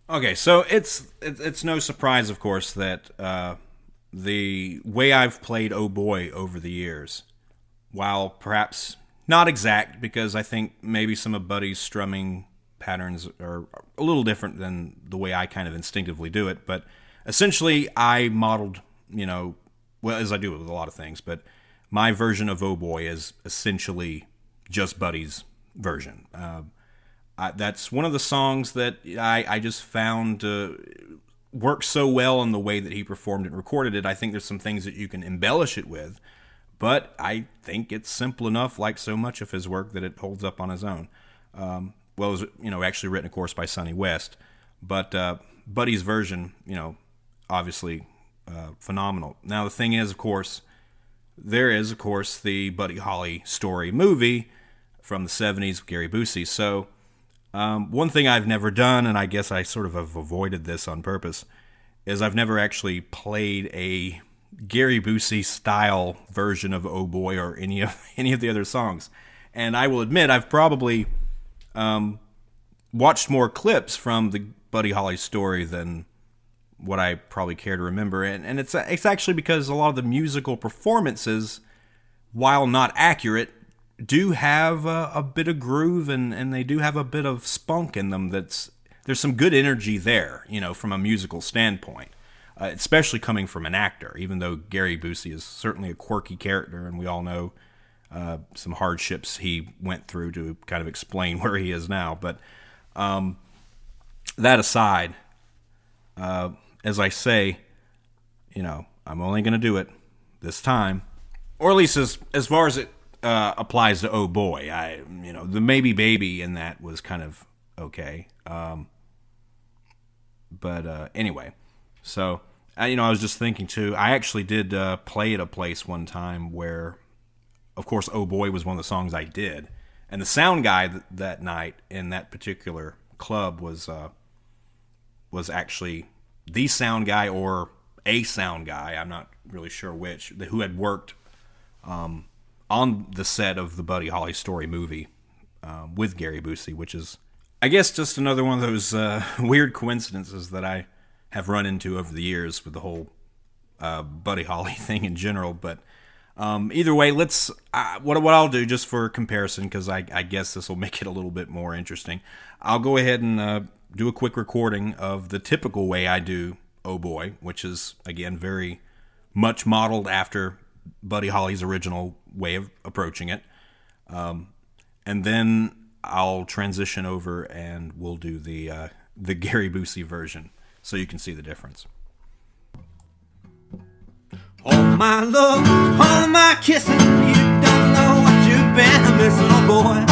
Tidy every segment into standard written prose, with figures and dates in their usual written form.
Okay, so it's no surprise, of course, that the way I've played Oh Boy over the years, while perhaps not exact, because I think maybe some of Buddy's strumming patterns are a little different than the way I kind of instinctively do it, but essentially I modeled, well, as I do with a lot of things, but my version of Oh Boy is essentially just Buddy's version. That's one of the songs that I just found works so well in the way that he performed it and recorded it. I think there's some things that you can embellish it with, but I think it's simple enough, like so much of his work, that it holds up on his own. Well, it was, actually written, of course, by Sonny West, but Buddy's version, obviously phenomenal. Now, the thing is, of course, there is, of course, the Buddy Holly story movie from the 70s with Gary Busey. So one thing I've never done, and I guess I sort of have avoided this on purpose, is I've never actually played a Gary Busey style version of Oh Boy or any of the other songs. And I will admit I've probably watched more clips from the Buddy Holly story than what I probably care to remember, and it's actually because a lot of the musical performances, while not accurate, do have a bit of groove, and they do have a bit of spunk in them. There's some good energy there, from a musical standpoint, especially coming from an actor. Even though Gary Busey is certainly a quirky character, and we all know some hardships he went through to kind of explain where he is now. But that aside, as I say, I'm only going to do it this time, or at least as far as it applies to Oh Boy. The Maybe Baby in that was kind of okay. But anyway, so I was just thinking too. I actually did play at a place one time where, of course, Oh Boy was one of the songs I did, and the sound guy that night in that particular club was actually the sound guy or a sound guy. I'm not really sure which, who had worked on the set of the Buddy Holly story movie with Gary Busey, which is, I guess, just another one of those weird coincidences that I have run into over the years with the whole Buddy Holly thing in general. But either way, let's what I'll do, just for comparison, because I guess this will make it a little bit more interesting, I'll go ahead and do a quick recording of the typical way I do Oh Boy, which is, again, very much modeled after Buddy Holly's original way of approaching it. And then I'll transition over and we'll do the Gary Busey version so you can see the difference. All my love, all my kissing, you don't know what you've been missing, oh boy.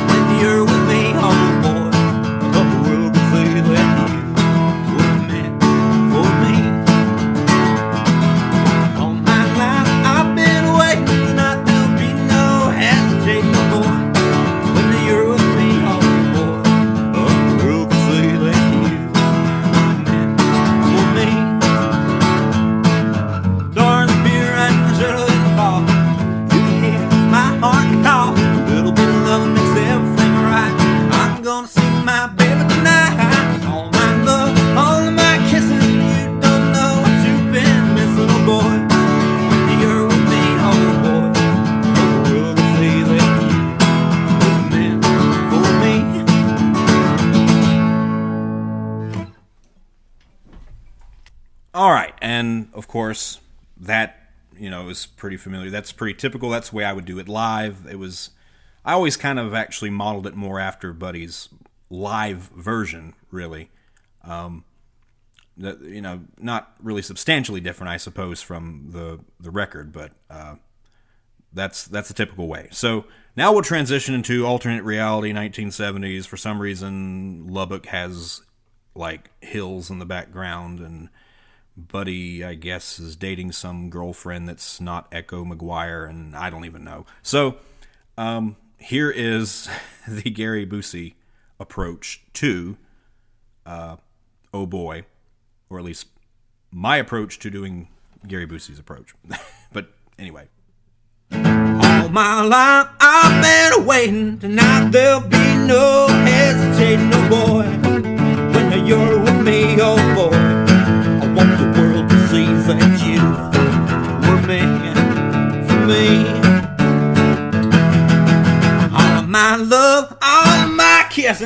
When you're with me, oh boy, the world will say that you were meant for me. All my life I've been waiting, tonight there'll be no hesitating, oh boy. When you're with me, oh boy, the world will say that you were meant for me. Darn beer and early in the fall, you can hear my heart call. A little bit of love makes everything right. I'm gonna see my baby tonight. All my love, all of my kissing, you don't know what you've been missing, oh boy. When you're with me, oh boy, the world will say that you were meant for me. All right, and of course that is pretty familiar. That's pretty typical. That's the way I would do it live. I always kind of actually modeled it more after Buddy's live version, really. Not really substantially different, I suppose, from the record, but that's the typical way. So now we'll transition into alternate reality, 1970s. For some reason, Lubbock has like hills in the background, and Buddy, I guess, is dating some girlfriend that's not Echo McGuire, and I don't even know. So here is the Gary Busey approach to Oh Boy, or at least my approach to doing Gary Busey's approach. But anyway. All my life I've been waiting, tonight there'll be no hesitating, no boy. When you're with me,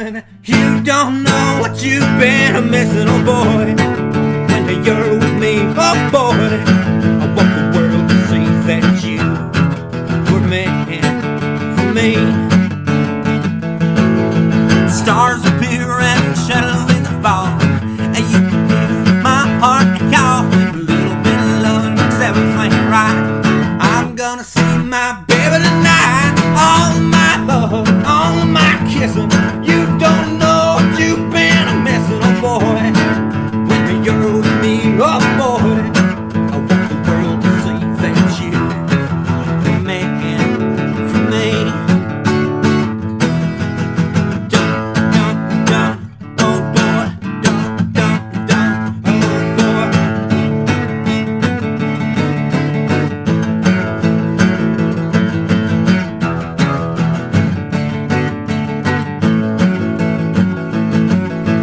kissing. You don't know what you've been missing, oh boy. When you're with me, oh boy, I want the world to see that you were meant for me. Stars appear and shadow in the fall, and you can hear my heart call. A little bit of love makes everything right. I'm gonna see my baby tonight. All of my love, all of my kissing. You don't know what you've been missing, oh boy. When you're with me, oh boy, I want the world to see that you're the man for me. Dun, dun, dun, oh boy, dun, dun, dun, oh boy.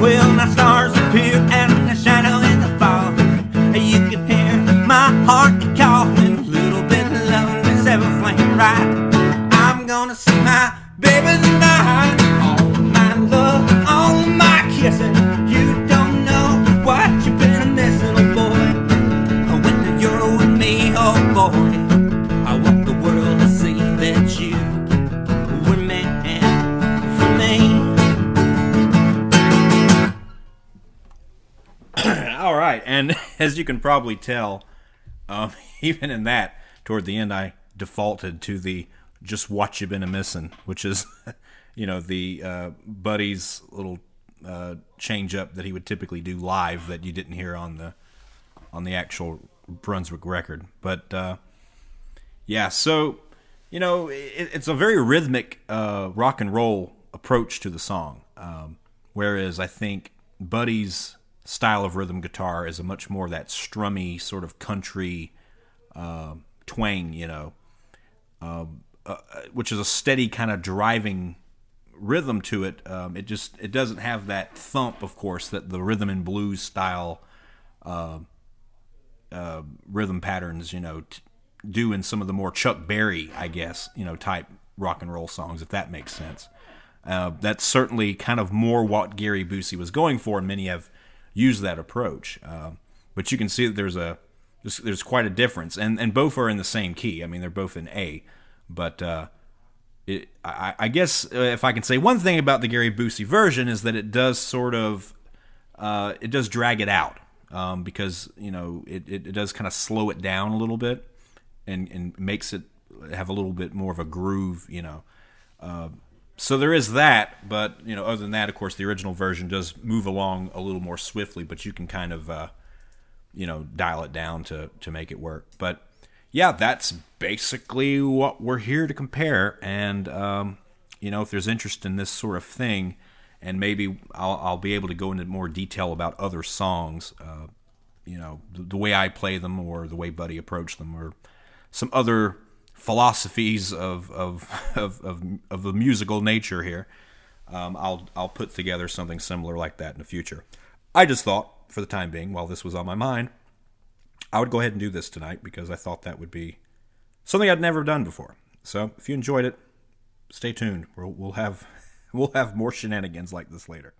Well, now stars appear and a shadow in the fall. You can hear my heart calling. A little bit of love makes everything right. I'm gonna see my baby tonight. All my love, all my kissing. You don't know what you've been missing, oh boy. When you're with me, oh boy, I want the world to see that you were meant for me. All right, and as you can probably tell, even in that, toward the end, I defaulted to the "just what you been a missing," which is, the Buddy's little change up that he would typically do live that you didn't hear on the actual Brunswick record. But yeah, so it's a very rhythmic rock and roll approach to the song, whereas I think Buddy's style of rhythm guitar is a much more that strummy sort of country twang, which is a steady kind of driving rhythm to it. It doesn't have that thump, of course, that the rhythm and blues style rhythm patterns, do in some of the more Chuck Berry, I guess, type rock and roll songs, if that makes sense. That's certainly kind of more what Gary Busey was going for, and many have used that approach. But you can see that there's quite a difference, and both are in the same key. I mean, they're both in A. But I guess if I can say one thing about the Gary Busey version is that it does sort of it does drag it out, because it does kind of slow it down a little bit and makes it have a little bit more of a groove, So there is that, but other than that, of course, the original version does move along a little more swiftly, but you can kind of dial it down to make it work. But yeah, that's basically what we're here to compare. And if there's interest in this sort of thing, and maybe I'll be able to go into more detail about other songs, the way I play them, or the way Buddy approached them, or some other philosophies of the musical nature here. I'll put together something similar like that in the future. I just thought, for the time being, while this was on my mind, I would go ahead and do this tonight, because I thought that would be something I'd never done before. So if you enjoyed it, stay tuned. We'll have more shenanigans like this later.